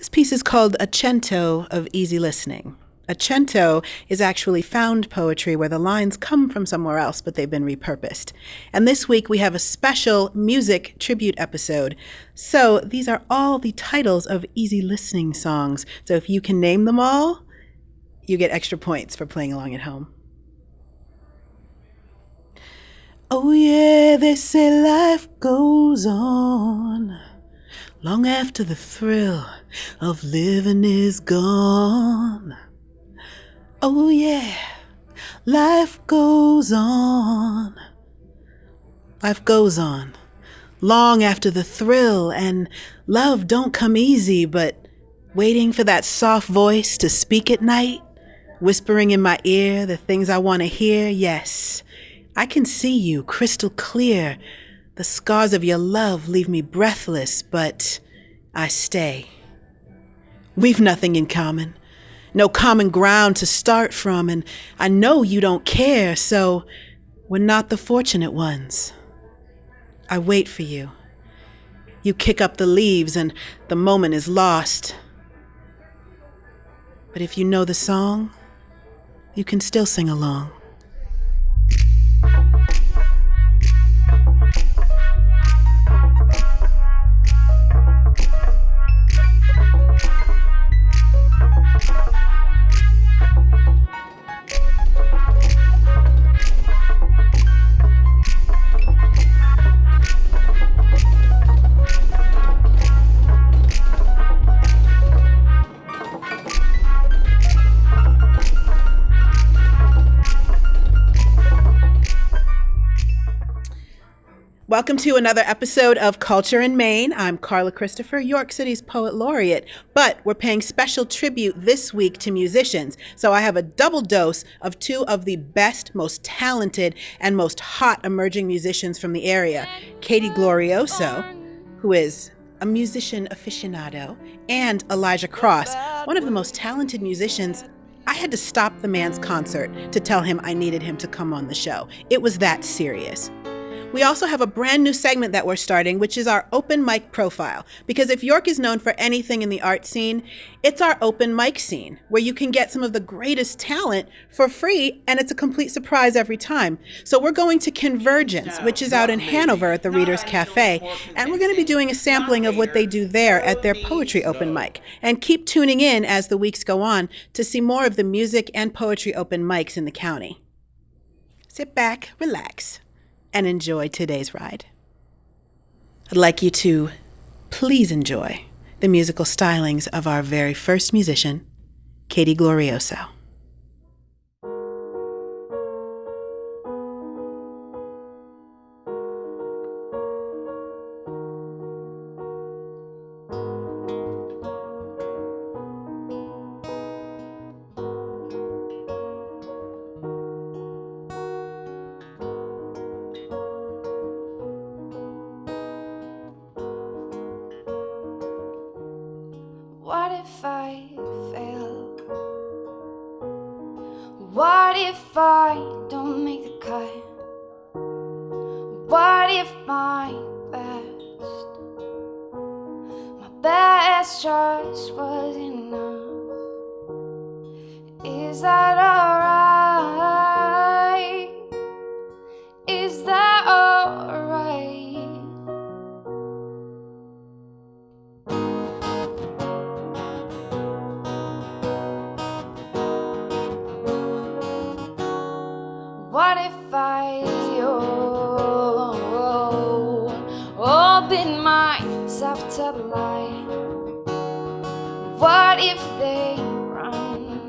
This piece is called A Cento of Easy Listening. A cento is actually found poetry where the lines come from somewhere else, but they've been repurposed. And this week we have a special music tribute episode. So these are all the titles of easy listening songs. So if you can name them all, you get extra points for playing along at home. Oh yeah, they say life goes on long after the thrill of living is gone. Oh yeah, life goes on. Life goes on long after the thrill, and love don't come easy, but waiting for that soft voice to speak at night, whispering in my ear the things I want to hear. Yes, I can see you crystal clear. The scars of your love leave me breathless, but I stay. We've nothing in common, no common ground to start from, and I know you don't care, so we're not the fortunate ones. I wait for you. You kick up the leaves and the moment is lost. But if you know the song, you can still sing along. Welcome to another episode of Culture in Maine. I'm Carla Christopher, York City's Poet Laureate, but we're paying special tribute this week to musicians. So I have a double dose of two of the best, most talented, and most hot emerging musicians from the area. Katy Glorioso, who is a musician aficionado, and Elijah Cross, one of the most talented musicians. I had to stop the man's concert to tell him I needed him to come on the show. It was that serious. We also have a brand new segment that we're starting, which is our open mic profile. Because if York is known for anything in the art scene, it's our open mic scene, where you can get some of the greatest talent for free, and it's a complete surprise every time. So we're going to Convergence, which is out in Hanover at the Reader's Cafe, and we're going to be doing a sampling of what they do there at their poetry open mic. And keep tuning in as the weeks go on to see more of the music and poetry open mics in the county. Sit back, relax, and enjoy today's ride. I'd like you to please enjoy the musical stylings of our very first musician, Katy Glorioso. What if I fail? What if I don't make the cut? What if my best just wasn't enough? Is that alright? Is that alright? What if I open myself to the light? What if they run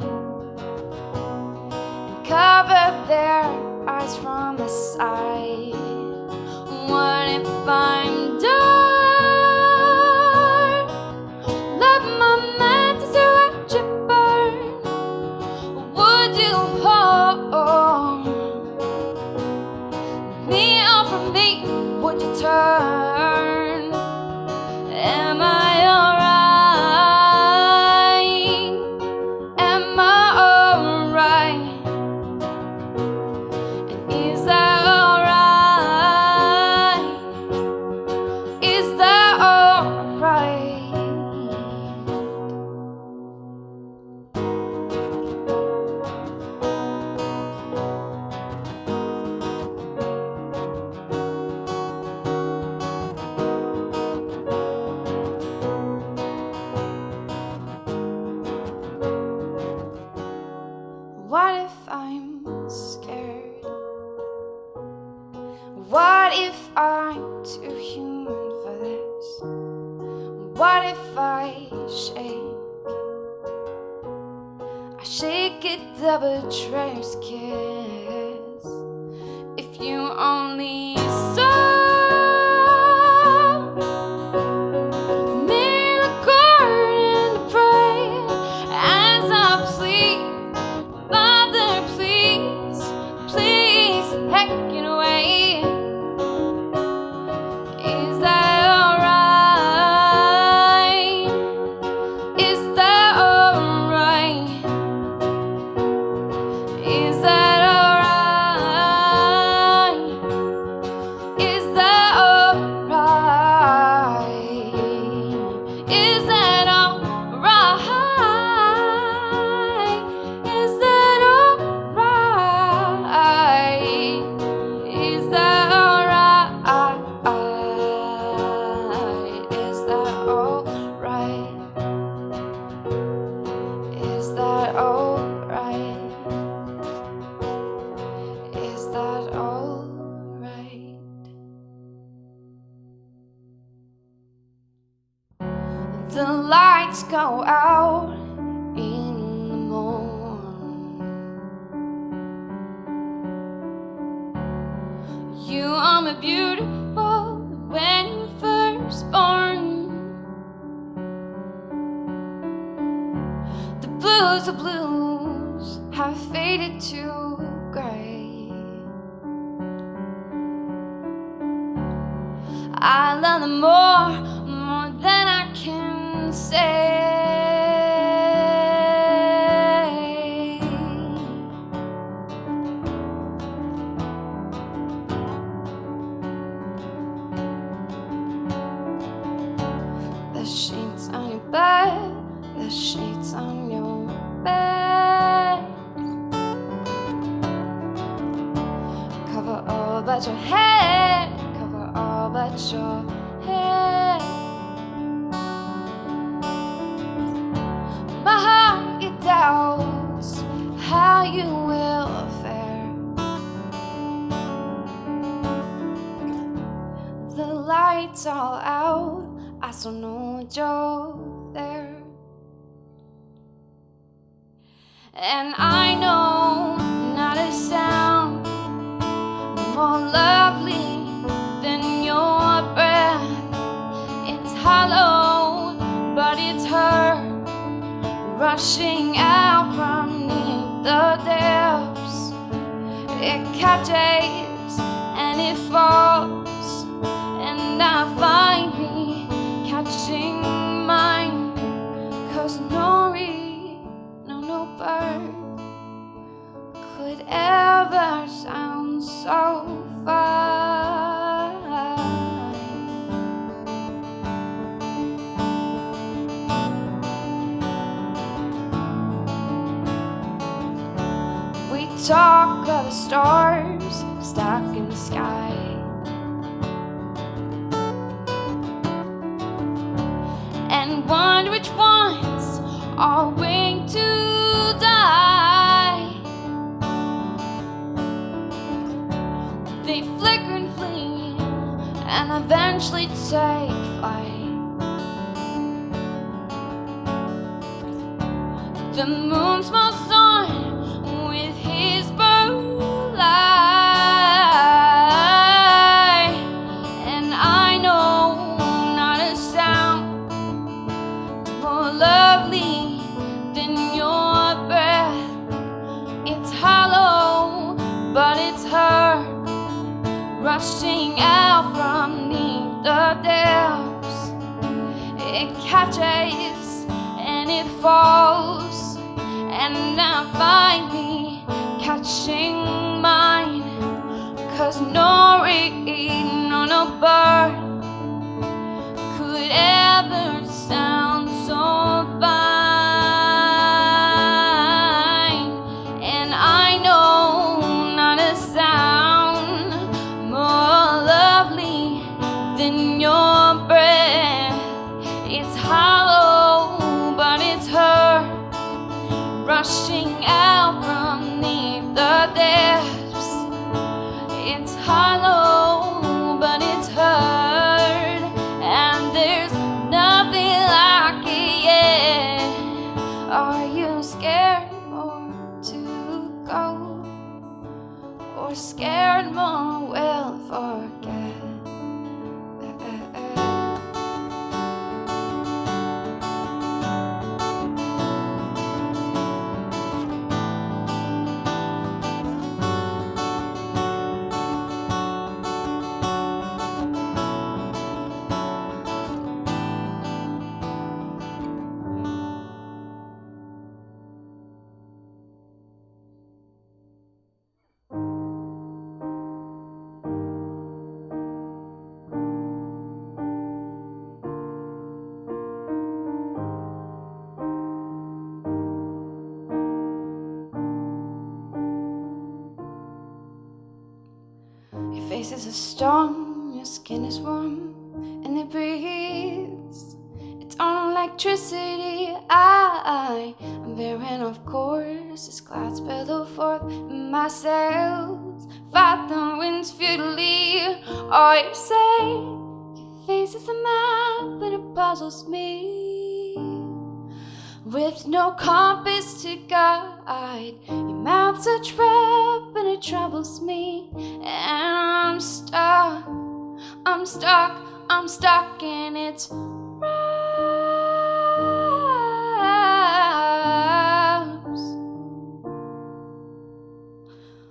and cover their eyes from the side? What if I'm done? Let my mental to watch it burn. Would you hold me off from me? Would you turn? Am I alright? Am I alright? And is that alright? I shake it, the betrayer's kiss. If you only saw me, the garden to pray as I plead, Father, please, please take it away. Is that alright? Is that alright? Is that alright? Is that alright? Is that alright? Is that alright? Is that alright? Is that alright? Is that alright? Is that alright? The lights go out in the morning. You are more beautiful than when you were first born. The blues have faded to gray. I love them more than I can say. The sheets on your bed, the sheets on your bed, cover all but your head, cover all but your head. My heart, it doubts how you will fare. The lights all out, I still know that you're there. And I know not a sound more lovely than your breath. It's hollow, but it's her rushing out from beneath the depths. It catches and it falls, and I find me catching mine. 'Cause no reed, no bird could ever sound so fine. We talk of the stars stuck in the sky, and wonder which ones are waiting to die. They flicker and flee and eventually take flight. The moon smiles on with his blue light, and I know not a sound more lovely than your breath. It's hollow, but it's her rushing out from beneath the depths. It catches and it falls, and I find me catching mine. 'Cause no reed, no bird could ever sound so fine. And I know not a sound more lovely than your breath. It's hollow, but it's her rushing out from beneath the depths. It's hollow, but it's heard, and there's nothing like face is a storm, your skin is warm, and it breathes its own electricity. I'm bearing, of course, as clouds billow forth, and my sails fight the winds futilely. Or you say your face is a map, and it puzzles me. With no compass to guide, your mouth's a trap, and it troubles me. And I'm stuck, I'm stuck, I'm stuck in its wraps.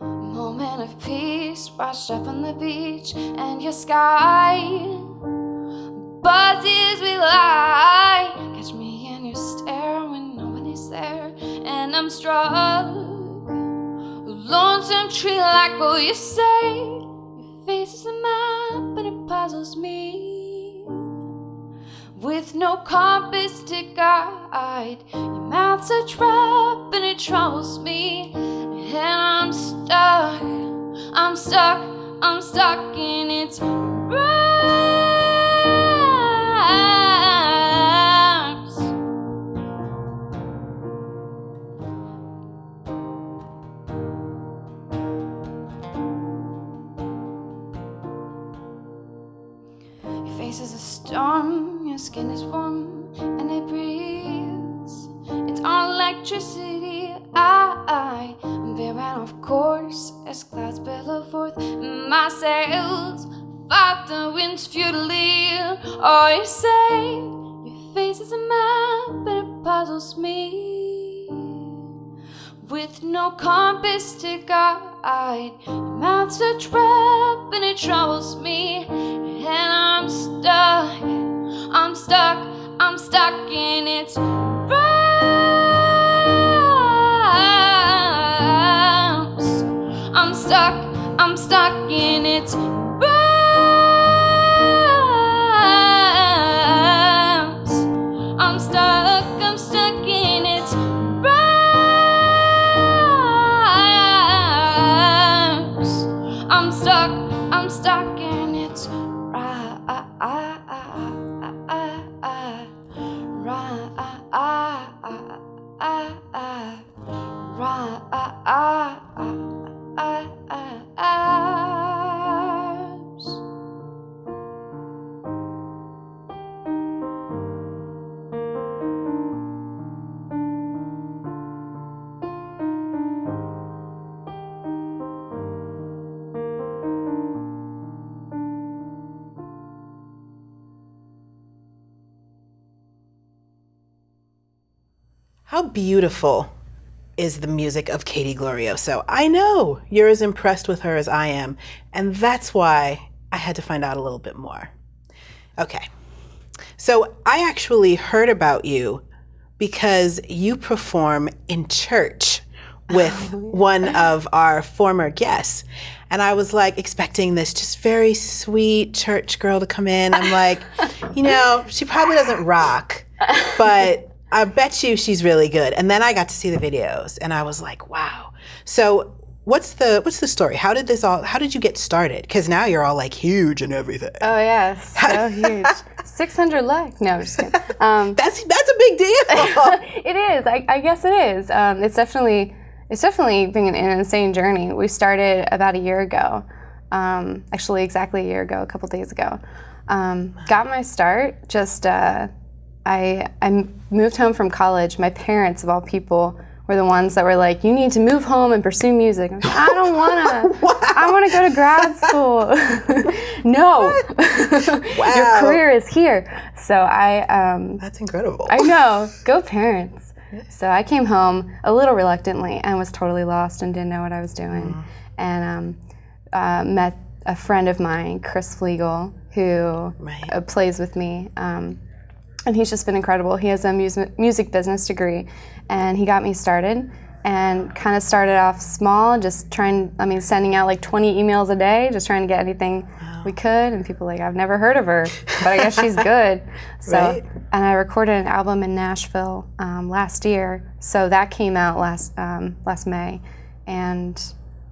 Moment of peace, washed up on the beach, and your sky buzzes with light. Catch me in your stare when nobody's there, and I'm struck. Lonesome tree like, oh, you say your face is a map, but it puzzles me. With no compass to guide, your mouth's a trap, and it troubles me. And I'm stuck, I'm stuck, I'm stuck in its wraps. Your face is a storm, your skin is warm, and it breathes its own electricity. I'm bearing, of course, as clouds billow forth, and my sails fight the winds futilely. Or you say your face is a map, and it puzzles me. With no compass to guide, your mouth's a trap, and it troubles me. And I'm stuck, I'm stuck, I'm stuck in its wraps. I'm stuck, I'm stuck in its wraps. I'm stuck in its wraps. I'm stuck in its How beautiful is the music of Katy Glorioso. I know you're as impressed with her as I am, and that's why I had to find out a little bit more. Okay, so I actually heard about you because you perform in church with one of our former guests. And I was like expecting this just very sweet church girl to come in. I'm like, you know, she probably doesn't rock, but I bet you she's really good. And then I got to see the videos and I was like, wow. So what's the story? How did you get started? Because now you're all like huge and everything. Oh yeah, so huge. 600 likes. No, I'm just kidding. That's a big deal. It is. I guess it is. It's definitely been an insane journey. We started about a year ago. Actually, exactly a year ago, a couple days ago. Got my start just. I moved home from college. My parents, of all people, were the ones that were like, you need to move home and pursue music. I'm like, I don't want to. Wow. I want to go to grad school. No. Wow. Your career is here. So That's incredible. I know. Go parents. So I came home a little reluctantly and was totally lost and didn't know what I was doing. And met a friend of mine, Chris Flegel, who plays with me. And he's just been incredible. He has a music business degree, and he got me started and kind of started off small, just sending out like 20 emails a day, just trying to get anything we could. And people like, I've never heard of her, but I guess she's good. So, and I recorded an album in Nashville last year. So that came out last May. And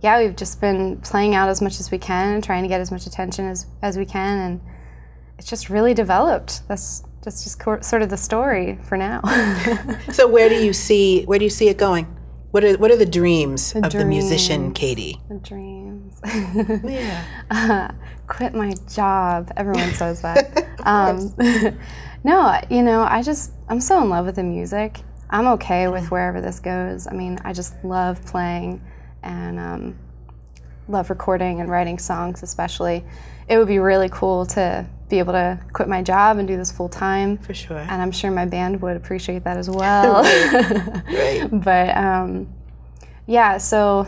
yeah, we've just been playing out as much as we can and trying to get as much attention as we can, and it's just really developed. That's just sort of the story for now. So where do you see it going? What are the dreams of the musician Katy? The dreams. Yeah. Quit my job. Everyone says that. No, you know, I'm so in love with the music. I'm okay with wherever this goes. I mean, I just love playing and love recording and writing songs especially. It would be really cool to be able to quit my job and do this full time. For sure. And I'm sure my band would appreciate that as well. Right. But yeah, so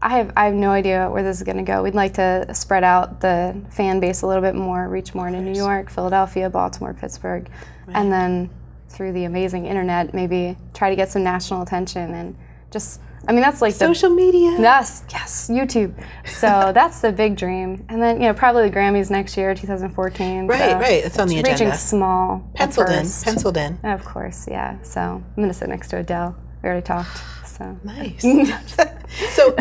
I have no idea where this is going to go. We'd like to spread out the fan base a little bit more, reach more into New York, Philadelphia, Baltimore, Pittsburgh, and then through the amazing internet, maybe try to get some national attention and just, I mean, that's like social media. Yes, YouTube. So that's the big dream. And then, you know, probably the Grammys next year, 2014. Right, so right. It's on the agenda. Reaching small. Penciled in. Of course, yeah. So I'm going to sit next to Adele. We already talked. So nice. So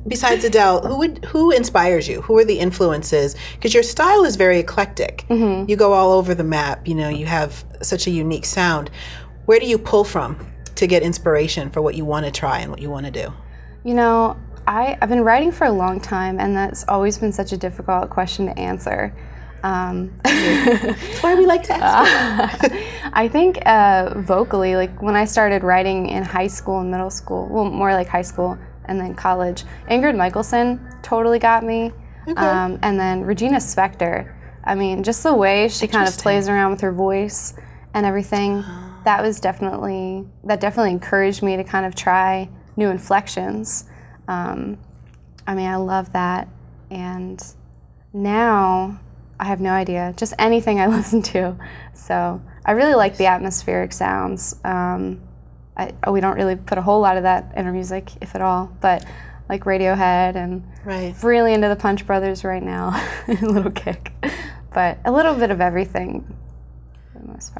besides Adele, who inspires you? Who are the influences? Because your style is very eclectic. Mm-hmm. You go all over the map. You know, you have such a unique sound. Where do you pull from to get inspiration for what you want to try and what you want to do? You know, I've been writing for a long time, and that's always been such a difficult question to answer. That's why we like to ask. I think vocally, like when I started writing in high school and middle school, well, more like high school and then college, Ingrid Michaelson totally got me. Okay. And then Regina Spektor. I mean, just the way she kind of plays around with her voice and everything, that definitely encouraged me to kind of try new inflections. I mean, I love that. And now I have no idea, just anything I listen to. So I really like the atmospheric sounds. We don't really put a whole lot of that in our music, if at all, but like Radiohead and really into the Punch Brothers right now, a little kick, but a little bit of everything.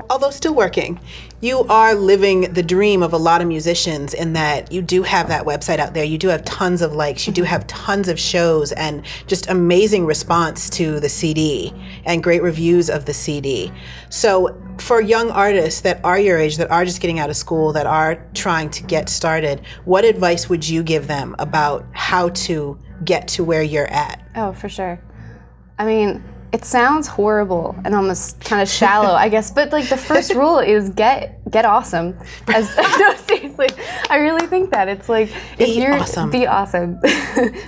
Although still working, you are living the dream of a lot of musicians in that you do have that website out there. You do have tons of likes. You do have tons of shows and just amazing response to the CD and great reviews of the CD. So for young artists that are your age, that are just getting out of school, that are trying to get started, what advice would you give them about how to get to where you're at? Oh, for sure. I mean, it sounds horrible and almost kind of shallow, I guess, but like the first rule is get awesome. No, seriously, I really think that. It's like, be awesome,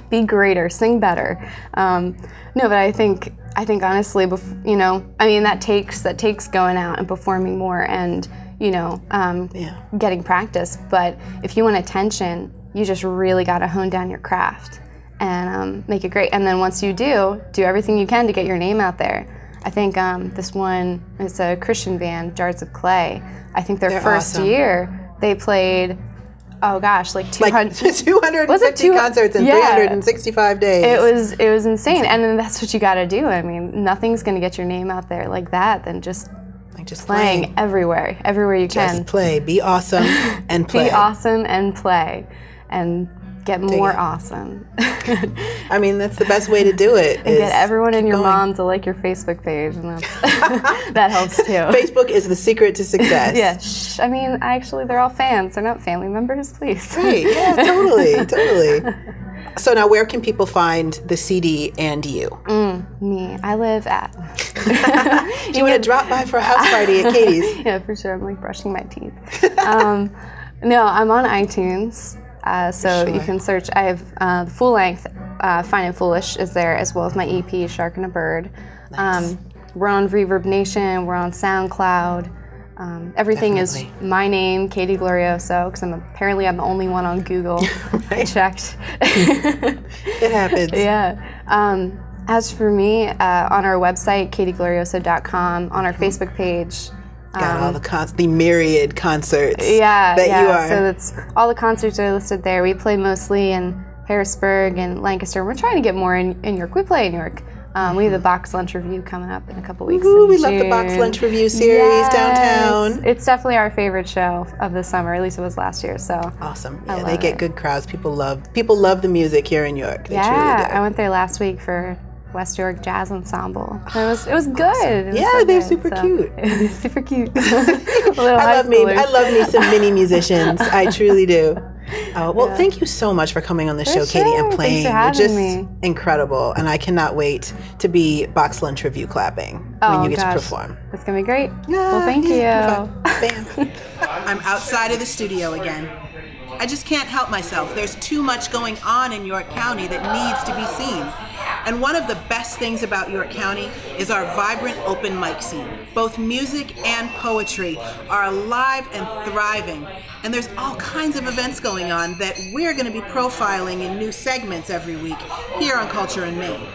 be greater, sing better. No, but I think honestly, you know, I mean, that takes going out and performing more and, you know, getting practice. But if you want attention, you just really got to hone down your craft and make it great. And then once you do everything you can to get your name out there. I think this one, it's a Christian band, Jars of Clay. I think their first year, they played, oh gosh, like 250 concerts in 365 days. It was insane. And then that's what you got to do. I mean, nothing's going to get your name out there like that than just playing everywhere you can. Just play, be awesome and play. Be awesome and play. And get more awesome. I mean, that's the best way to do it. And get everyone and your mom to like your Facebook page, and that helps too. Facebook is the secret to success. Yeah. I mean, actually, they're all fans. They're not family members, please. Right. Yeah. Totally. So now, where can people find the CD and you? Me. I live at. Do you want to drop by for a house party at Katy's? Yeah, for sure. I'm like brushing my teeth. No, I'm on iTunes. So you can search. I have full length, Fine and Foolish is there, as well as my EP, Shark and a Bird. Nice. We're on Reverb Nation. We're on SoundCloud. Everything is my name, Katy Glorioso, because I'm the only one on Google. I checked. It happens. Yeah. As for me, on our website, katyglorioso.com, on our Facebook page. Got all the myriad concerts that you are. So that's all the concerts are listed there. We play mostly in Harrisburg and Lancaster. We're trying to get more in New York. We play in New York. We have the box lunch review coming up in a couple weeks. Ooh, we love the box lunch review series downtown. It's definitely our favorite show of the summer. At least it was last year. So awesome. Yeah, they get good crowds. People love the music here in York. They truly do. I went there last week for West York Jazz Ensemble. It was good. Awesome. Yeah, they're super cute. They're super cute. I love me some mini musicians. I truly do. Thank you so much for coming on the show, Katy, and playing. Thanks for having me. Incredible, and I cannot wait to be box lunch review clapping when you get to perform. It's gonna be great. Well, thank you. Bam. I'm outside of the studio again. I just can't help myself. There's too much going on in York County that needs to be seen. And one of the best things about York County is our vibrant open mic scene. Both music and poetry are alive and thriving. And there's all kinds of events going on that we're going to be profiling in new segments every week here on Culture in Maine.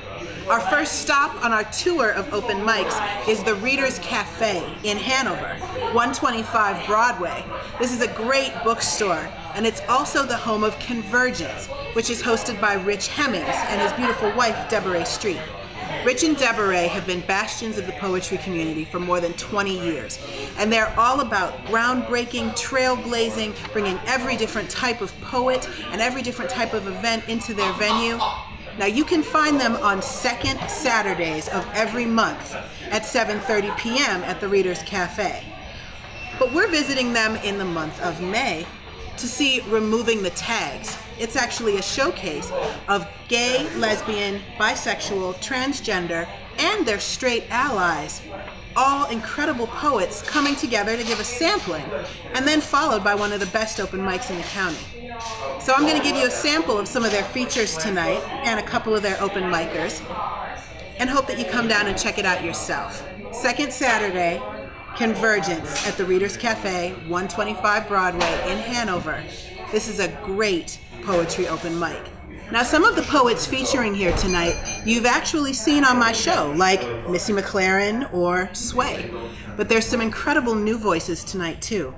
Our first stop on our tour of open mics is the Reader's Cafe in Hanover, 125 Broadway. This is a great bookstore, and it's also the home of Convergence, which is hosted by Rich Hemmings and his beautiful wife, Deborah Street. Rich and Deborah have been bastions of the poetry community for more than 20 years, and they're all about groundbreaking, trailblazing, bringing every different type of poet and every different type of event into their venue. Now, you can find them on second Saturdays of every month at 7:30 p.m. at the Reader's Cafe. But we're visiting them in the month of May to see Removing the Tags. It's actually a showcase of gay, lesbian, bisexual, transgender, and their straight allies, all incredible poets coming together to give a sampling, and then followed by one of the best open mics in the county. So I'm going to give you a sample of some of their features tonight and a couple of their open micers, and hope that you come down and check it out yourself. Second Saturday, Convergence at the Reader's Cafe, 125 Broadway in Hanover. This is a great poetry open mic. Now, some of the poets featuring here tonight you've actually seen on my show, like Missy McLaren or Sway. But there's some incredible new voices tonight, too.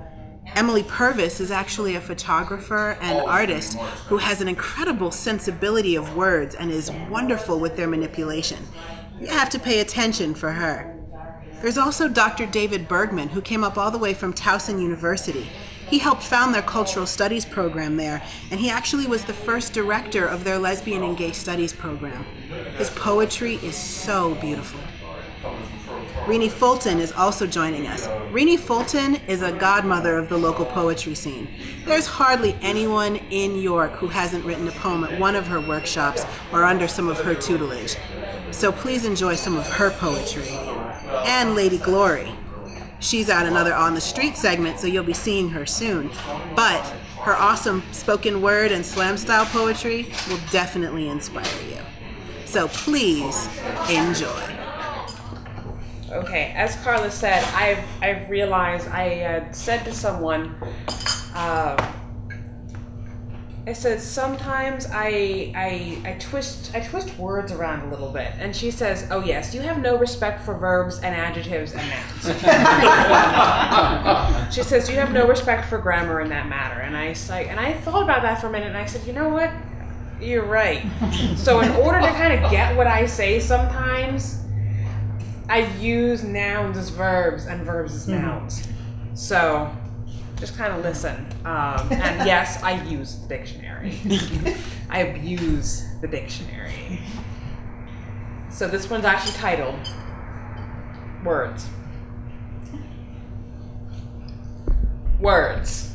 Emily Purvis is actually a photographer and artist who has an incredible sensibility of words and is wonderful with their manipulation. You have to pay attention for her. There's also Dr. David Bergman, who came up all the way from Towson University. He helped found their cultural studies program there, and he actually was the first director of their lesbian and gay studies program. His poetry is so beautiful. Renee Fulton is also joining us. Renee Fulton is a godmother of the local poetry scene. There's hardly anyone in York who hasn't written a poem at one of her workshops or under some of her tutelage. So please enjoy some of her poetry. And Lady Glory. She's at another On the Street segment, so you'll be seeing her soon. But her awesome spoken word and slam style poetry will definitely inspire you. So please enjoy. Okay, as Carla said, I've realized I said to someone, I said sometimes I twist words around a little bit, and she says, "Oh yes, you have no respect for verbs and adjectives and nouns." She says you have no respect for grammar in that matter, and I thought about that for a minute, and I said, you know what, you're right. So in order to kind of get what I say, sometimes I use nouns as verbs and verbs as nouns. So just kind of listen. And yes, I use the dictionary. I abuse the dictionary. So this one's actually titled Words. Words.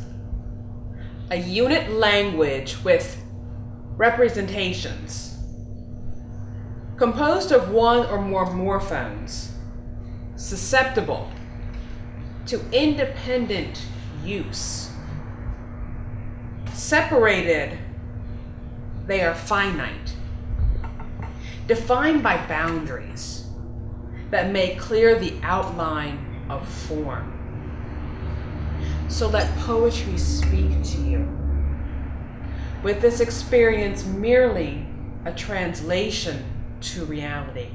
A unit language with representations. Composed of one or more morphones. Susceptible to independent use. Separated, they are finite. Defined by boundaries that may clear the outline of form. So let poetry speak to you. With this experience merely a translation to reality,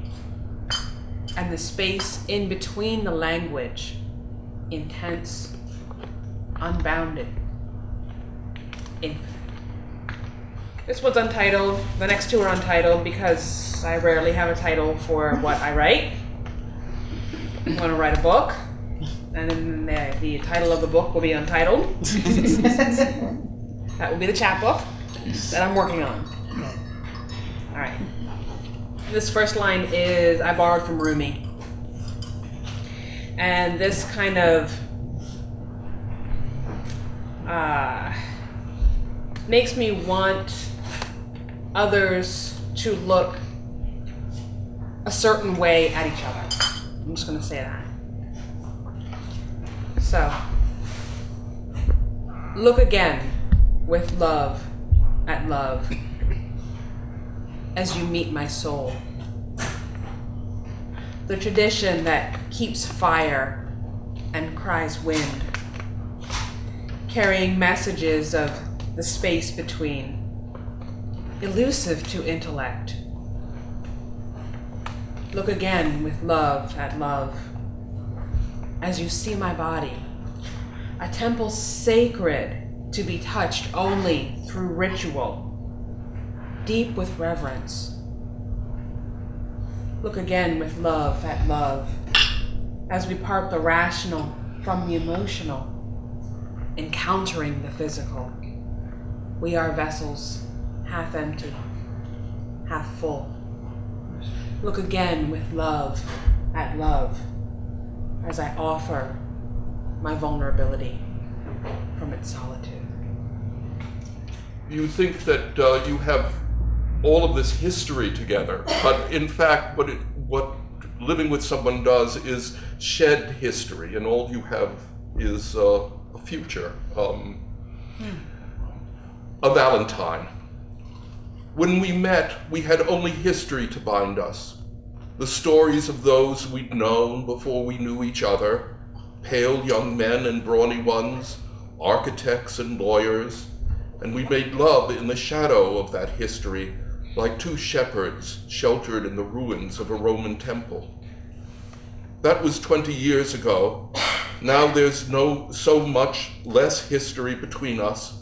and the space in between the language, intense, unbounded, infinite. This one's untitled. The next two are untitled because I rarely have a title for what I write. I'm going to write a book, and then the title of the book will be untitled. That will be the chapbook that I'm working on. All right. This first line is, I borrowed from Rumi. And this kind of makes me want others to look a certain way at each other. I'm just going to say that. So, look again with love at love as you meet my soul. The tradition that keeps fire and cries wind, carrying messages of the space between, elusive to intellect. Look again with love at love as you see my body, a temple sacred to be touched only through ritual, deep with reverence. Look again with love at love as we part the rational from the emotional, encountering the physical. We are vessels, half empty, half full. Look again with love at love as I offer my vulnerability from its solitude. You think that you have all of this history together, but in fact what living with someone does is shed history, and all you have is a future, a Valentine. When we met, we had only history to bind us. The stories of those we'd known before we knew each other, pale young men and brawny ones, architects and lawyers, and we made love in the shadow of that history, like two shepherds sheltered in the ruins of a Roman temple. That was 20 years ago. Now there's so much less history between us.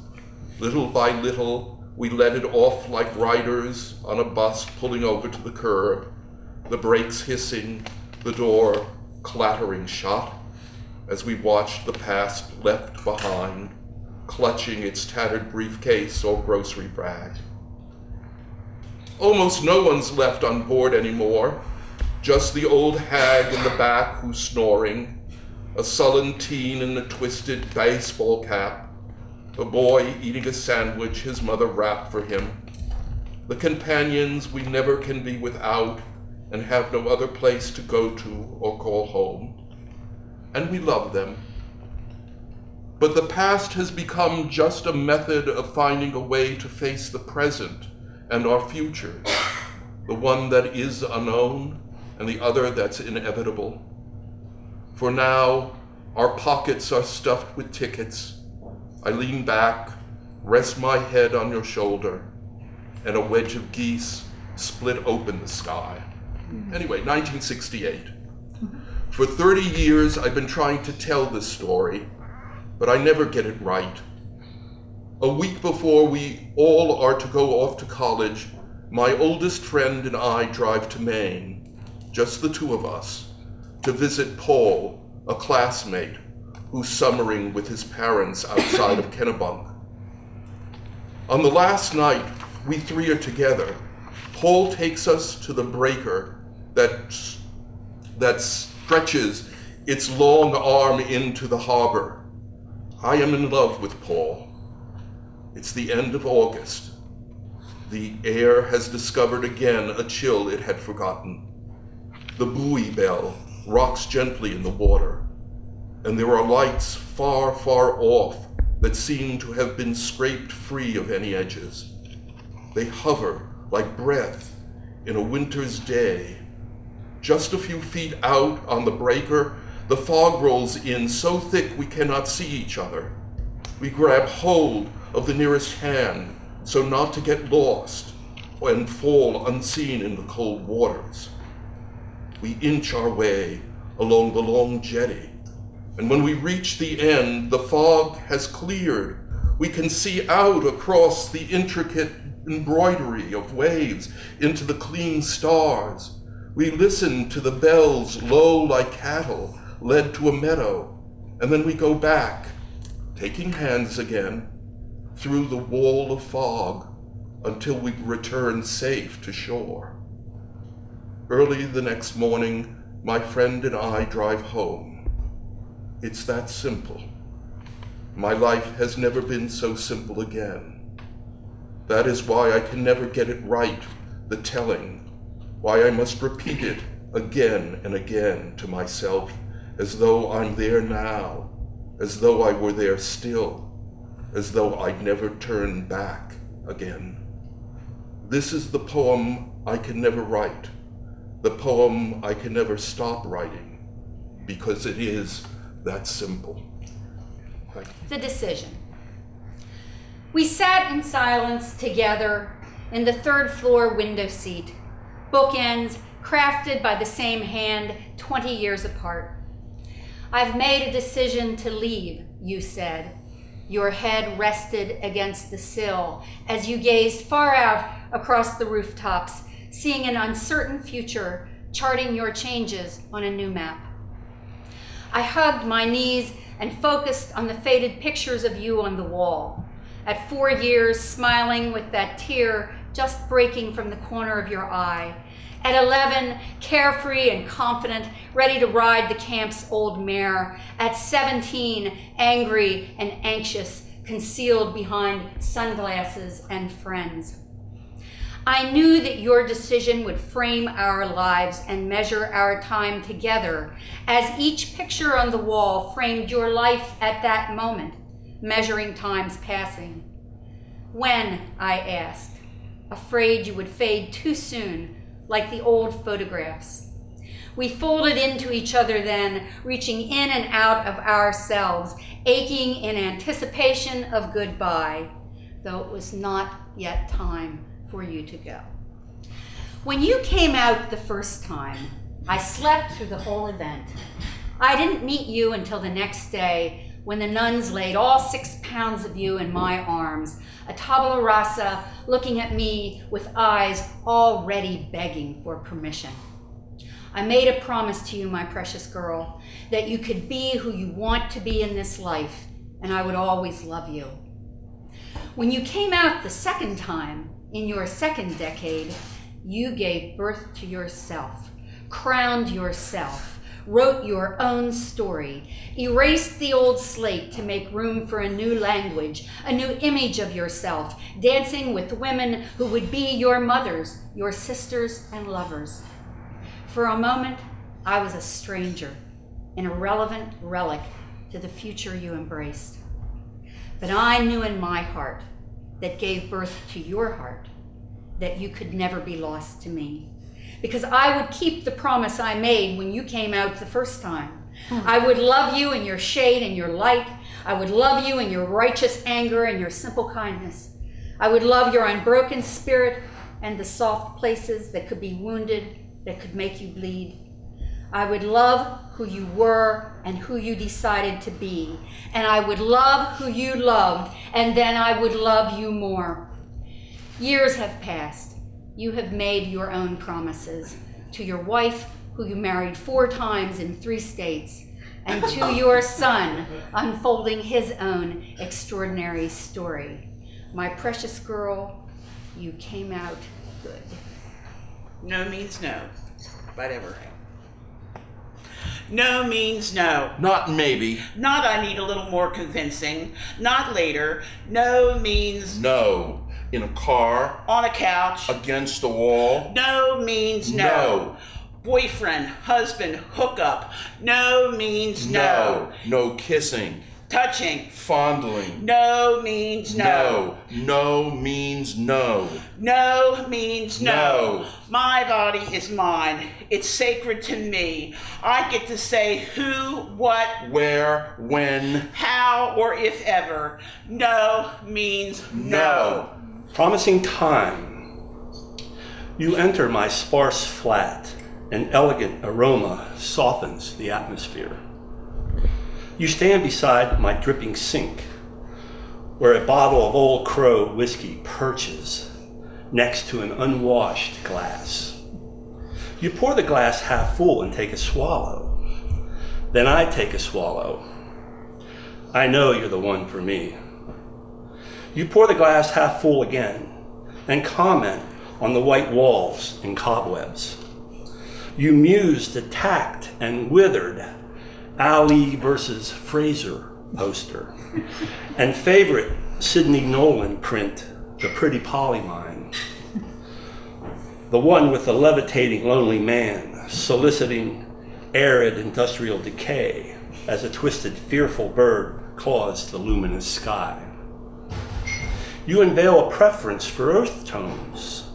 Little by little, we let it off like riders on a bus pulling over to the curb, the brakes hissing, the door clattering shut, as we watched the past left behind, clutching its tattered briefcase or grocery bag. Almost no one's left on board anymore, just the old hag in the back who's snoring, a sullen teen in a twisted baseball cap, a boy eating a sandwich his mother wrapped for him, the companions we never can be without and have no other place to go to or call home. And we love them. But the past has become just a method of finding a way to face the present and our future, the one that is unknown and the other that's inevitable. For now, our pockets are stuffed with tickets. I lean back, rest my head on your shoulder, and a wedge of geese split open the sky. Anyway, 1968. For 30 years, I've been trying to tell this story, but I never get it right. A week before we all are to go off to college, my oldest friend and I drive to Maine, just the two of us, to visit Paul, a classmate who's summering with his parents outside of Kennebunk. On the last night we three are together, Paul takes us to the breaker that stretches its long arm into the harbor. I am in love with Paul. It's the end of August. The air has discovered again a chill it had forgotten. The buoy bell rocks gently in the water, and there are lights far, far off that seem to have been scraped free of any edges. They hover like breath in a winter's day. Just a few feet out on the breaker, the fog rolls in so thick we cannot see each other. We grab hold of the nearest hand so not to get lost and fall unseen in the cold waters. We inch our way along the long jetty, and when we reach the end, the fog has cleared. We can see out across the intricate embroidery of waves into the clean stars. We listened to the bells low like cattle led to a meadow, and then we go back, taking hands again, through the wall of fog until we return safe to shore. Early the next morning, my friend and I drive home. It's that simple. My life has never been so simple again. That is why I can never get it right, the telling, why I must repeat it again and again to myself, as though I'm there now, as though I were there still, as though I'd never turn back again. This is the poem I can never write, the poem I can never stop writing, because it is that simple. Thank you. The decision. We sat in silence together in the third floor window seat, bookends crafted by the same hand 20 years apart. I've made a decision to leave, you said. Your head rested against the sill as you gazed far out across the rooftops, seeing an uncertain future, charting your changes on a new map. I hugged my knees and focused on the faded pictures of you on the wall. At 4 years, smiling with that tear just breaking from the corner of your eye. At 11, carefree and confident, ready to ride the camp's old mare. At 17, angry and anxious, concealed behind sunglasses and friends. I knew that your decision would frame our lives and measure our time together, as each picture on the wall framed your life at that moment, measuring time's passing. When, I asked, afraid you would fade too soon, like the old photographs. We folded into each other then, reaching in and out of ourselves, aching in anticipation of goodbye, though it was not yet time for you to go. When you came out the first time, I slept through the whole event. I didn't meet you until the next day, when the nuns laid all 6 pounds of you in my arms, a tabula rasa looking at me with eyes already begging for permission. I made a promise to you, my precious girl, that you could be who you want to be in this life, and I would always love you. When you came out the second time, in your second decade, you gave birth to yourself, crowned yourself, wrote your own story, erased the old slate to make room for a new language, a new image of yourself, dancing with women who would be your mothers, your sisters, and lovers. For a moment, I was a stranger, an irrelevant relic to the future you embraced. But I knew in my heart that gave birth to your heart that you could never be lost to me. Because I would keep the promise I made when you came out the first time. I would love you in your shade and your light. I would love you in your righteous anger and your simple kindness. I would love your unbroken spirit and the soft places that could be wounded, that could make you bleed. I would love who you were and who you decided to be. And I would love who you loved, and then I would love you more. Years have passed. You have made your own promises to your wife, who you married 4 times in 3 states, and to your son, unfolding his own extraordinary story. My precious girl, you came out good. No means no. Whatever. No means no. Not maybe. Not I need a little more convincing. Not later. No means No. In a car. on a couch. Against a wall. No means no. No. Boyfriend, husband, hookup. No means no. No kissing. Touching. Fondling. No means no. No means no. No means no. No. My body is mine. It's sacred to me. I get to say who, what, Where, when. how, or if ever. No means no. Promising time. You enter my sparse flat. An elegant aroma softens the atmosphere. You stand beside my dripping sink, where a bottle of Old Crow whiskey perches, next to an unwashed glass. You pour the glass half full and take a swallow. Then I take a swallow. I know you're the one for me. You pour the glass half full again and comment on the white walls and cobwebs. You muse the tacked and withered Ali versus Fraser poster and favorite Sidney Nolan print, The Pretty Polymine. The one with the levitating lonely man soliciting arid industrial decay as a twisted fearful bird claws the luminous sky. You unveil a preference for earth tones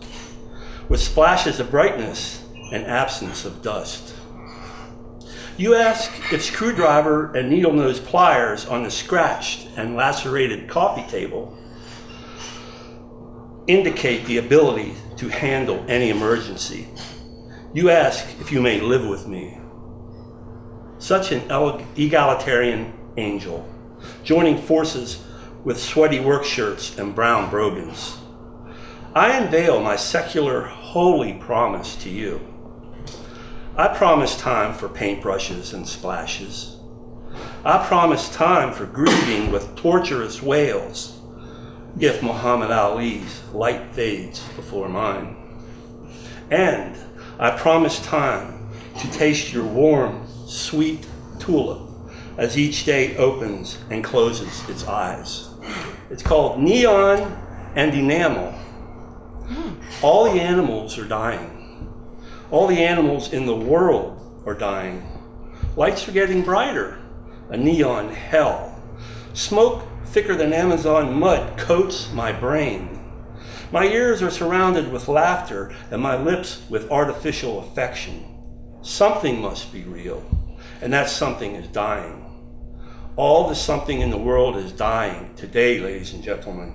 with splashes of brightness and absence of dust. You ask if screwdriver and needle-nose pliers on the scratched and lacerated coffee table indicate the ability to handle any emergency. You ask if you may live with me. Such an egalitarian angel, joining forces with sweaty work shirts and brown brogans. I unveil my secular, holy promise to you. I promise time for paintbrushes and splashes. I promise time for grieving with torturous wails if Muhammad Ali's light fades before mine. And I promise time to taste your warm, sweet tulip as each day opens and closes its eyes. It's called Neon and Enamel. All the animals are dying. All the animals in the world are dying. Lights are getting brighter, a neon hell. Smoke thicker than Amazon mud coats my brain. My ears are surrounded with laughter and my lips with artificial affection. Something must be real, and that something is dying. All the something in the world is dying today, ladies and gentlemen.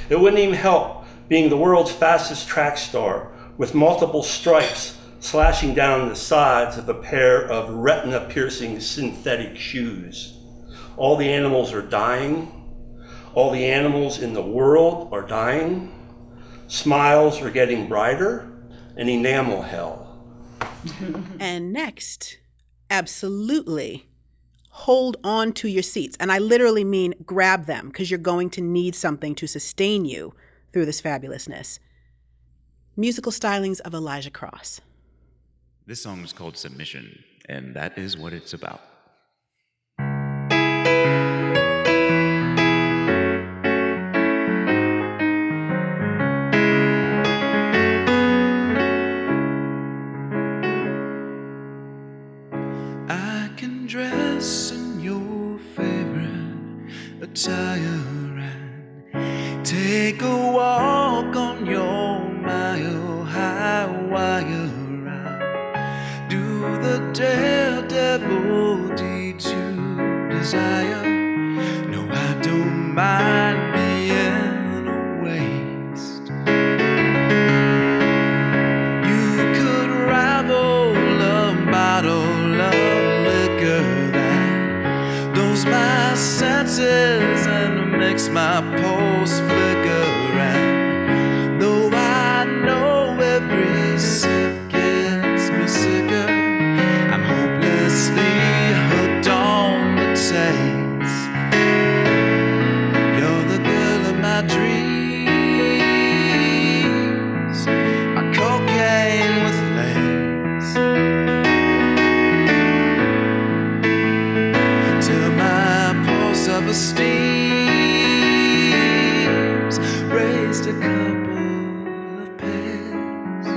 It wouldn't even help being the world's fastest track star with multiple stripes slashing down the sides of a pair of retina-piercing synthetic shoes. All the animals are dying. All the animals in the world are dying. Smiles are getting brighter, and enamel hell. And next, absolutely hold on to your seats. And I literally mean grab them, because you're going to need something to sustain you through this fabulousness. Musical stylings of Elijah Cross. This song is called Submission, and that is what it's about. I can dress in your favorite attire and take a walk on your mile-high wire. The daredevil deeds you desire. No, I don't mind being a waste. You could rival a bottle of liquor that dulls my senses and makes my pulse flicker. And though I know every sip gets me sicker, hooked on the taste. You're the girl of my dreams, my cocaine with lace. Till my pulse of esteem's raised a couple of pairs.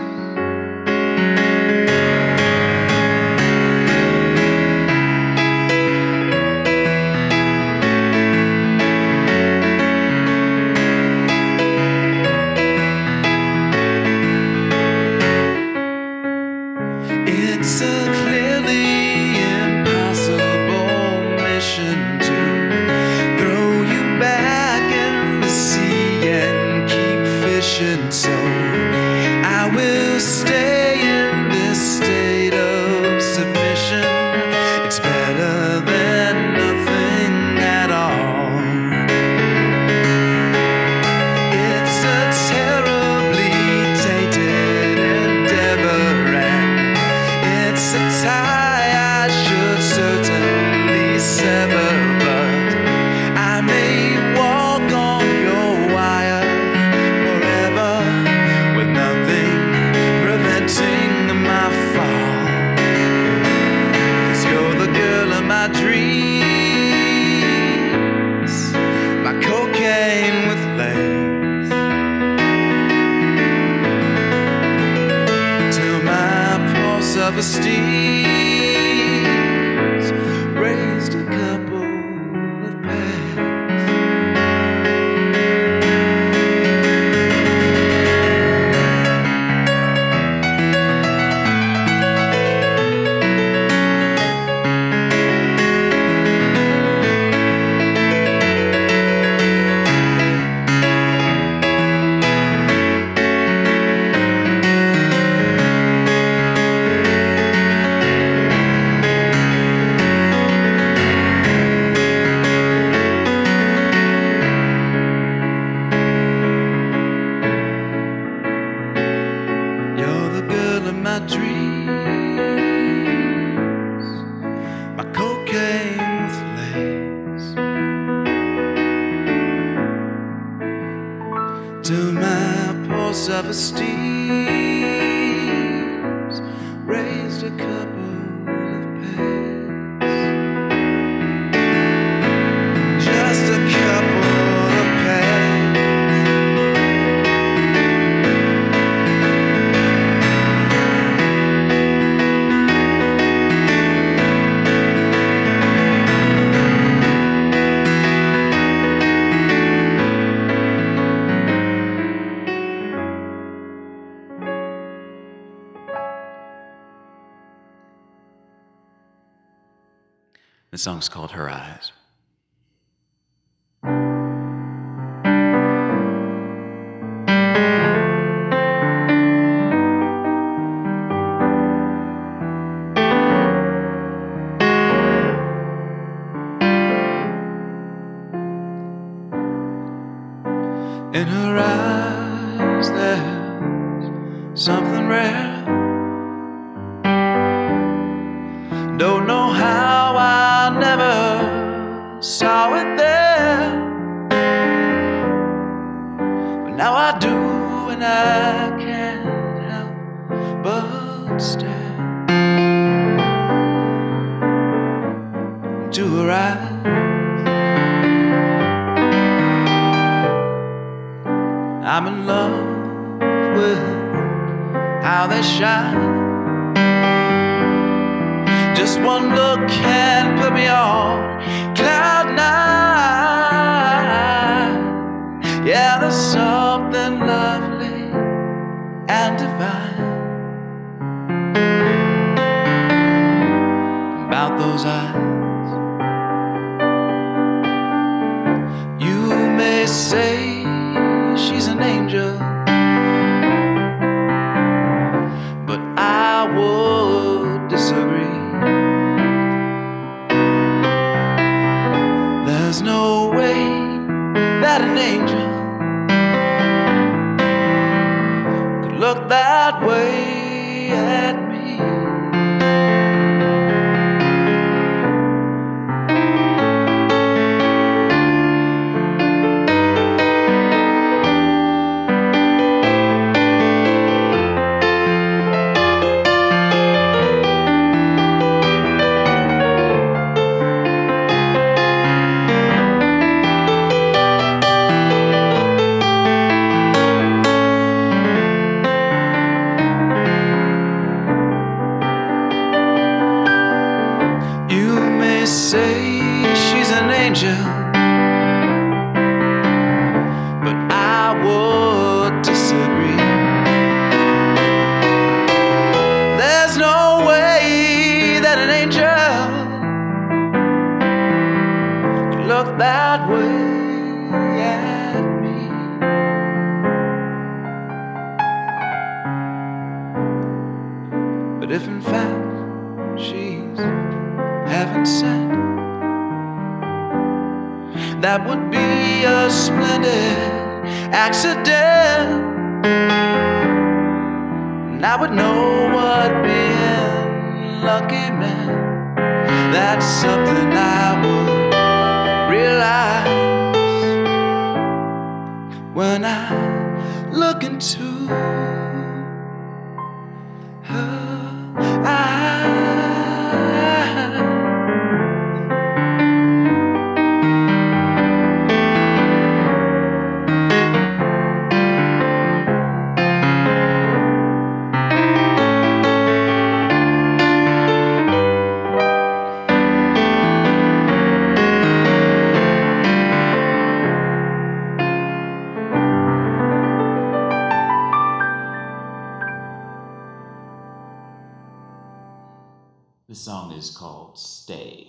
It's a clearly impossible mission to throw you back in the sea and keep fishing. my cocaine with legs, till my poor self-esteem's raised a couple of pegs. You're the girl of my dreams, my cocaine with legs, till my poor self-esteem's raised a couple of pegs. Just a couple of pegs. The song's called Her Eyes. In her eyes there's something rare. Don't know how I never saw it there, but now I do, and I can't help but stare into her eyes. I'm in love with how they shine. Just one look can put me on cloud nine. Yeah, there's something lovely and divine about those eyes. You may say she's an angel, but I would disagree. There's no way that an angel could look that way at me. Say she's an angel, but I would disagree. There's no way that an angel could look that way at me. But if in fact she's heaven sent, that would be a splendid accident, and I would know what being lucky meant. That's something I would realize when I look into her eyes. song is called Stay.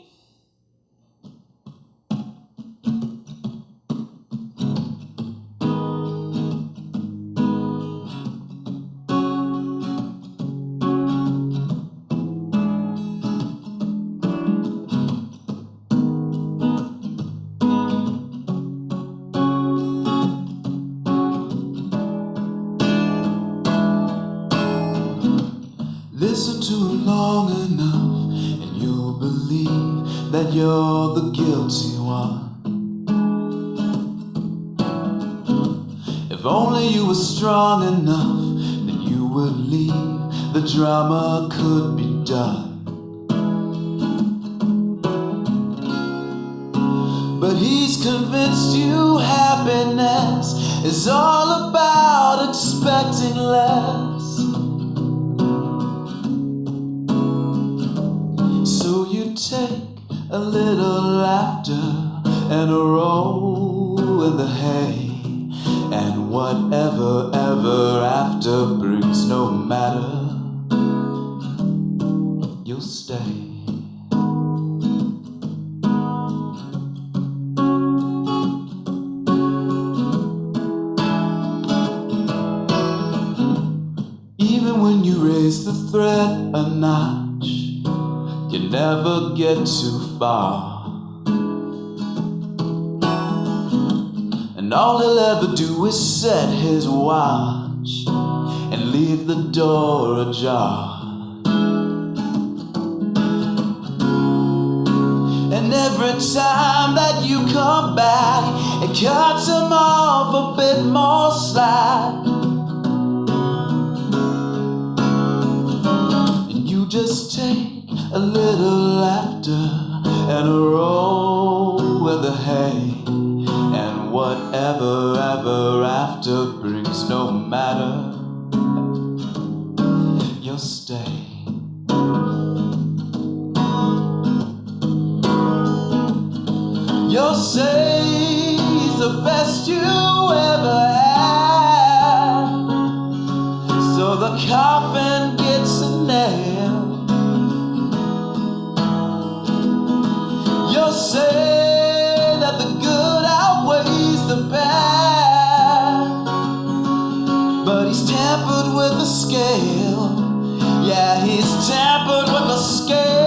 Listen to it long enough, and you'll believe that you're the guilty one. If only you were strong enough, then you would leave. The drama could be done. But he's convinced you happiness is all about expecting less. So you take a little laughter and a roll in the hay, and whatever ever after brings no matter, you'll stay. Even when you raise the threat a notch, you never get too far. And all he'll ever do is set his watch and leave the door ajar. And every time that you come back, it cuts him off a bit more slack. And you just take a little laughter and a roll in the hay, and whatever ever after brings no matter, you'll stay. You'll say he's the best you ever had, so the coffin gets a nail. You'll say that the good outweighs the bad, but he's tampered with the scale. Yeah, he's tampered with the scale.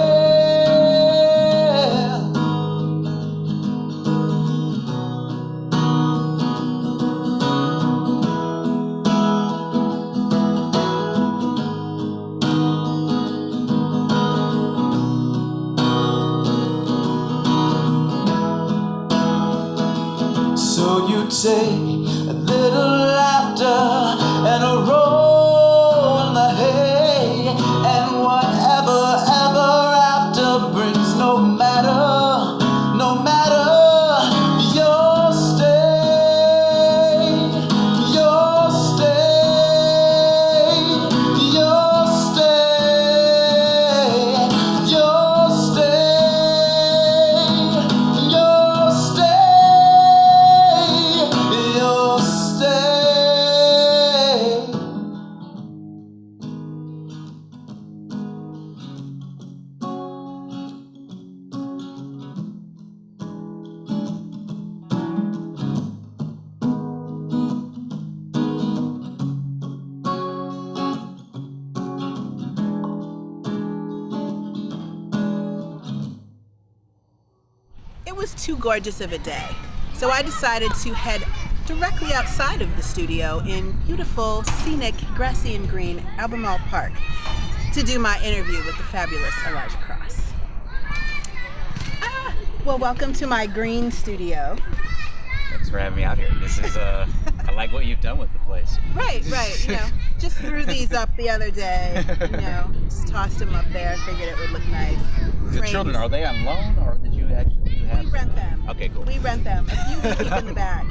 So you take a little laughter and a roll in the hay, and whatever ever after brings no matter, no matter, you'll stay, you'll stay, you'll stay, you'll stay, you'll stay. You'll stay. It was too gorgeous of a day, so I decided to head directly outside of the studio in beautiful, scenic, grassy and green Albemarle Park to do my interview with the fabulous Elijah Cross. Well, welcome to my green studio. Thanks for having me out here. This is, I like what you've done with the place. Right, you know, just threw these up the other day, you know, just tossed them up there, figured it would look nice. The Frames. children, are they on loan or did you actually have? We rent them. Okay, cool. We rent them. A few we keep in the back,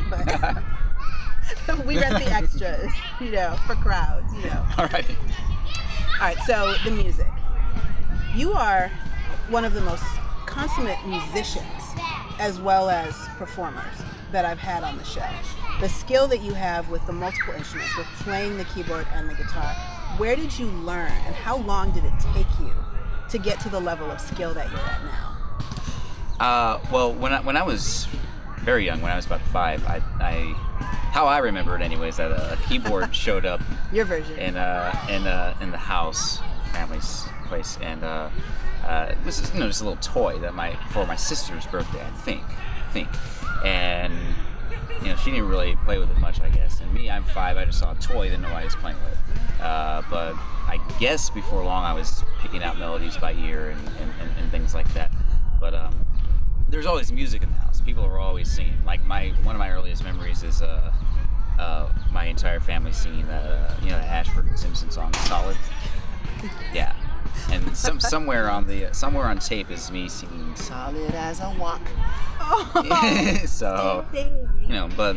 but we rent the extras, you know, for crowds, you know. All right. All right, so the music. You are one of the most consummate musicians as well as performers that I've had on the show. The skill that you have with the multiple instruments, with playing the keyboard and the guitar, where did you learn and how long did it take you to get to the level of skill that you're at now? Well, when I was very young, when I was about 5, how I remember it anyways, that a keyboard showed up. Your version. In the house, family's place, and it was just, just a little toy that for my sister's birthday, I think, and she didn't really play with it much, I guess. And me, I'm 5, I just saw a toy, didn't know what I was playing with. But I guess before long, I was picking out melodies by ear and things like that. But there's always music in the house. People are always singing. Like one of my earliest memories is my entire family singing that Ashford and Simpson song "Solid." Yeah, and somewhere on tape is me singing "Solid as a Walk." Oh, so but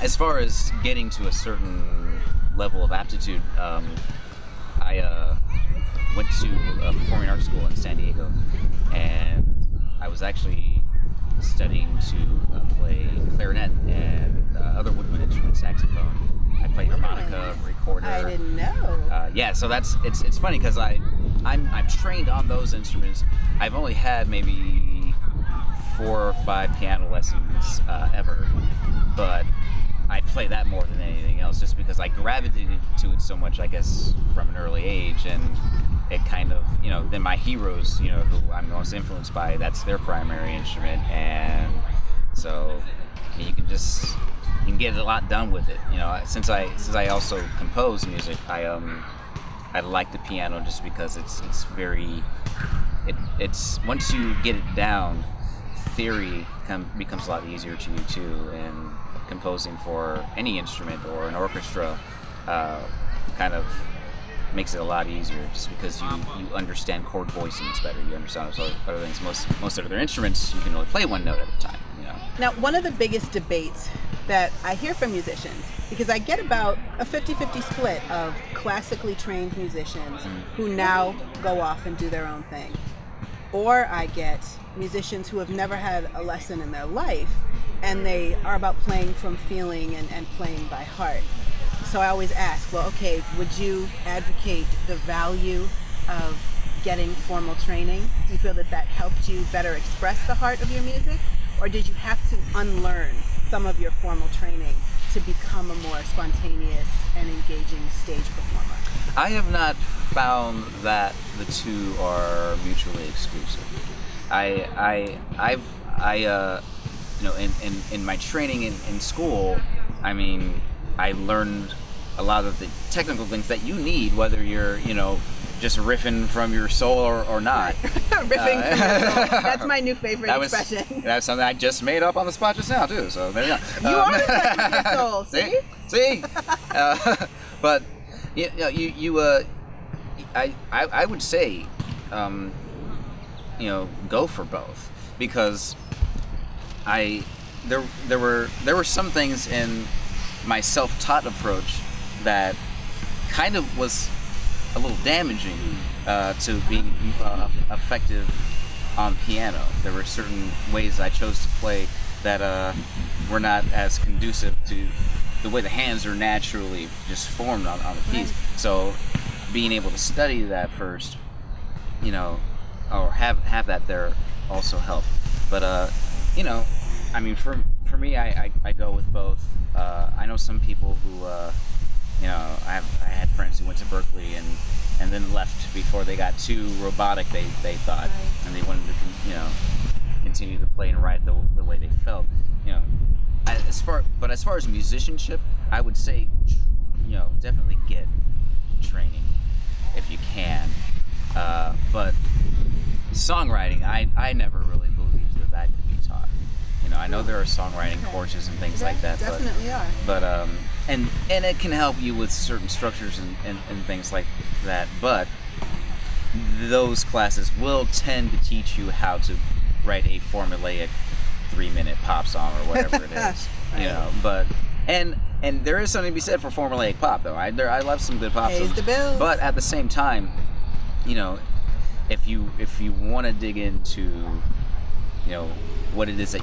as far as getting to a certain level of aptitude, I went to a performing arts school in San Diego, and I was actually studying to play clarinet and other woodwind instruments, saxophone. I play harmonica, recorder. I didn't know. Yeah, so it's funny because I'm trained on those instruments. I've only had maybe 4 or 5 piano lessons ever, but I play that more than anything else just because I gravitated to it so much, I guess, from an early age, and it kind of, then my heroes, who I'm most influenced by, that's their primary instrument, and so you can get a lot done with it. Since I also compose music, I like the piano just because it's very, it's once you get it down, theory becomes a lot easier to you too, and composing for any instrument or an orchestra kind of makes it a lot easier just because you understand chord voicings better. You understand other things. Most other instruments, you can only play one note at a time. Now, one of the biggest debates that I hear from musicians, because I get about a 50-50 split of classically trained musicians who now go off and do their own thing, or I get musicians who have never had a lesson in their life, and they are about playing from feeling and playing by heart. So I always ask, well, okay, would you advocate the value of getting formal training? Do you feel that helped you better express the heart of your music? Or did you have to unlearn some of your formal training to become a more spontaneous and engaging stage performer? I have not found that the two are mutually exclusive. In my training in school, I learned a lot of the technical things that you need, whether you're, just riffing from your soul or not. Riffing from your soul. That's my new favorite expression. That's something I just made up on the spot just now, too. So there you go. You are riffing from your soul, see? See? But, I would say, go for both, because there were some things in my self-taught approach that kind of was a little damaging to being effective on piano. There were certain ways I chose to play that were not as conducive to the way the hands are naturally just formed on the keys. So being able to study that first, or have that there also helped. But for me, I go with both. I know some people who, I had friends who went to Berkeley and then left before they got too robotic, they thought, and they wanted to, continue to play and write the way they felt. As far as musicianship, I would say, definitely get training if you can. But songwriting, I never really believed that could be taught. I know there are songwriting courses and things like that. Definitely are. But and it can help you with certain structures and things like that. But those classes will tend to teach you how to write a formulaic 3-minute pop song or whatever it is. Right. But and there is something to be said for formulaic pop, though. I love some good pop songs. The bills. But at the same time, if you want to dig into what it is that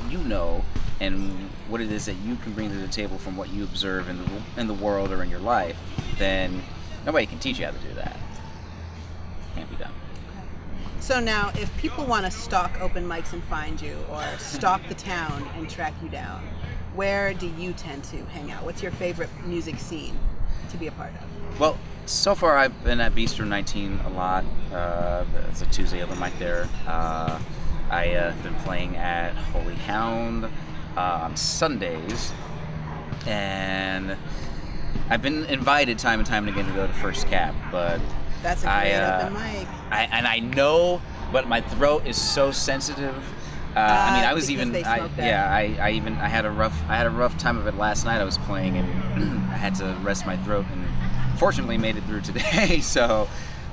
and what it is that you can bring to the table from what you observe in the world or in your life, then nobody can teach you how to do that. Can't be done. So now, if people want to stalk open mics and find you, or stalk the town and track you down, where do you tend to hang out? What's your favorite music scene to be a part of? Well, so far I've been at Bistro 19 a lot. It's a Tuesday open mic there. I've been playing at Holy Hound on Sundays, and I've been invited time and time again to go to First Cap, but that's a great open mic. I know, but my throat is so sensitive. I mean, I was even, I had a rough time of it last night. I was playing and I had to rest my throat, and fortunately made it through today. So,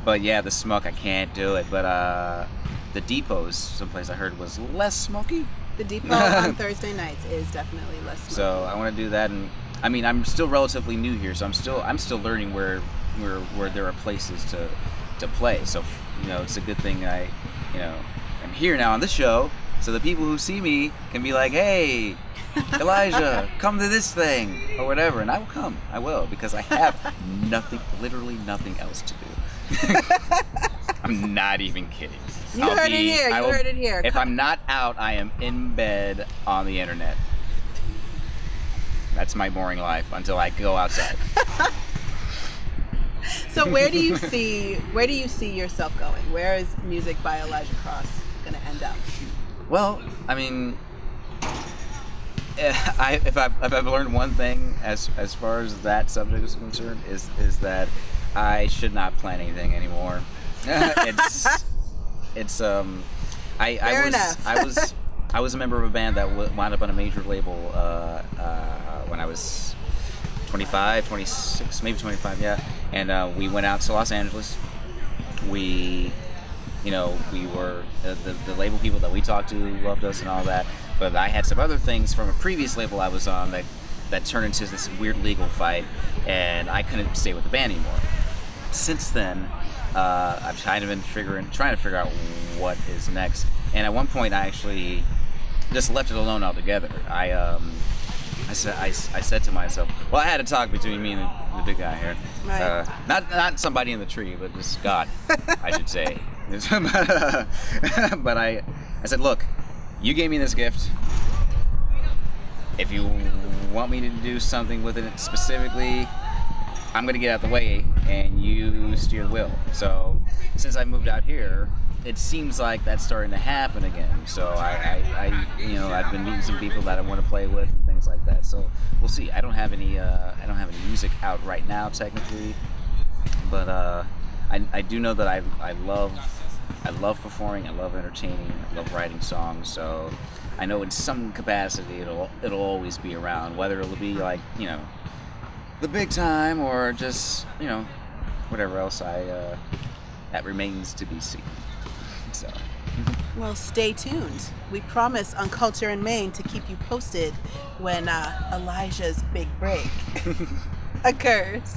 but yeah, the smoke, I can't do it. But the Depot's someplace I heard was less smoky. The Depot on Thursday nights is definitely less smoky. So I want to do that, and I mean, I'm still relatively new here, so I'm still learning where there are places to play. So it's a good thing I'm here now on this show, so the people who see me can be like, hey, Elijah, come to this thing or whatever, and I will come. I will, because I have literally nothing else to do. I'm not even kidding. You heard it here. If I'm not out, I am in bed on the internet. That's my boring life until I go outside. So where do you see yourself going? Where is Music by Elijah Cross going to end up? Well, I mean, if I've learned one thing as far as that subject is concerned, is that I should not plan anything anymore. I was a member of a band that wound up on a major label when I was 25, 26, maybe 25, yeah. And we went out to Los Angeles. We were the label people that we talked to loved us and all that. But I had some other things from a previous label I was on that turned into this weird legal fight, and I couldn't stay with the band anymore. Since then, I've kind of been trying to figure out what is next. And at one point, I actually just left it alone altogether. I said to myself, well, I had a talk between me and the big guy here. Right. Not somebody in the tree, but just God, I should say. But I said, look, you gave me this gift. If you want me to do something with it specifically, I'm going to get out of the way and you steer the wheel. So since I moved out here, it seems like that's starting to happen again. So I've been meeting some people that I want to play with and things like that. So we'll see. I don't have any music out right now technically, but I do know that I love performing. I love entertaining. I love writing songs. So I know in some capacity it'll always be around, whether it'll be like the big time or just whatever else that remains to be seen. So. Well, stay tuned. We promise on Culture in Maine to keep you posted when Elijah's big break occurs.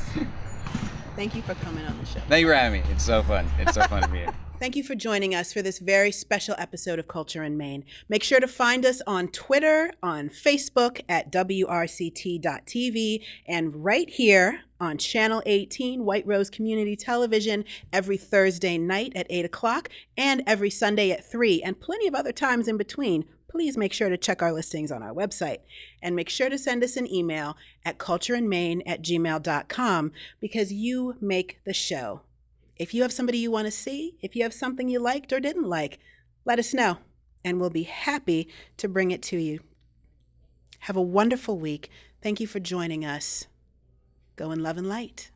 Thank you for coming on the show. Thank you for having me. It's so fun. It's so fun to be here. Thank you for joining us for this very special episode of Culture in Maine. Make sure to find us on Twitter, on Facebook at WRCT.tv, and right here on Channel 18, White Rose Community Television, every Thursday night at 8 o'clock and every Sunday at 3, and plenty of other times in between. Please make sure to check our listings on our website. And make sure to send us an email at cultureinmaine@gmail.com, because you make the show. If you have somebody you want to see, if you have something you liked or didn't like, let us know, and we'll be happy to bring it to you. Have a wonderful week. Thank you for joining us. Go in love and light.